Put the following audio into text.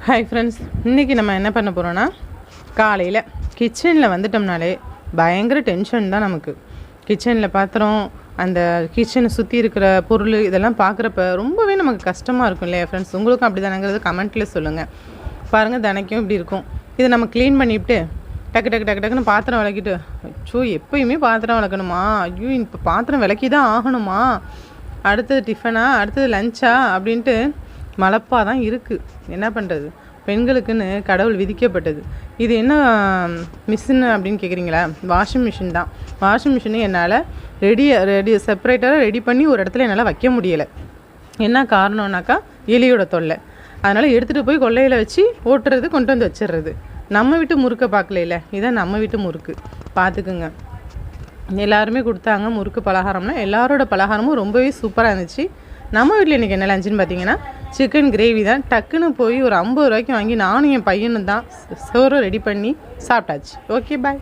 Hi friends, இன்றைக்கி நம்ம என்ன பண்ண போகிறோன்னா, காலையில் கிச்சனில் வந்துட்டோம்னாலே பயங்கர டென்ஷன் தான் நமக்கு. கிச்சனில் பாத்திரம், அந்த கிச்சனை சுற்றி இருக்கிற பொருள் இதெல்லாம் பார்க்குறப்ப ரொம்பவே நமக்கு கஷ்டமாக இருக்கும் இல்லையா ஃப்ரெண்ட்ஸ்? உங்களுக்கும் அப்படி தானங்கிறது கமெண்ட்டில் சொல்லுங்கள். பாருங்கள், தினைக்கும் இப்படி இருக்கும். இதை நம்ம க்ளீன் பண்ணிவிட்டு டக்குன்னு பாத்திரம் விளக்கிட்டு, அச்சோ எப்போயுமே பாத்திரம் விளக்கணுமா, ஐயோ இப்போ பாத்திரம் விளக்கி தான் ஆகணுமா, அடுத்தது டிஃபனா, அடுத்தது லஞ்சா அப்படின்ட்டு மலப்பாக தான் இருக்குது. என்ன பண்ணுறது? பெண்களுக்குன்னு கடவுள் விதிக்கப்பட்டது. இது என்ன மிஷின் அப்படின்னு கேட்குறீங்களா? வாஷிங் மிஷின் தான். வாஷிங் மிஷினு என்னால் செப்பரேட்டாக ரெடி பண்ணி ஒரு இடத்துல என்னால் வைக்க முடியலை. என்ன காரணம்னாக்கா, எலியோட தொல்லை. அதனால் எடுத்துகிட்டு போய் கொல்லையில் வச்சு ஓட்டுறது, கொண்டு வந்து வச்சிடுறது. நம்ம வீட்டு முறுக்கை பார்க்கல, இதான் நம்ம வீட்டு முறுக்கு. பார்த்துக்குங்க. எல்லாருமே கொடுத்தாங்க முறுக்கு பலகாரம்னா, எல்லாரோட பலகாரமும் ரொம்பவே சூப்பராக இருந்துச்சு. நம்ம வீட்டில் இன்றைக்கி என்ன லஞ்சுன்னு பார்த்தீங்கன்னா, சிக்கன் கிரேவி தான். டக்குன்னு போய் ஒரு 50 ரூபாய்க்கு வாங்கி நானும் என் பையனும் தான் சோறு ரெடி பண்ணி சாப்பிட்டாச்சு. ஓகே, பாய்.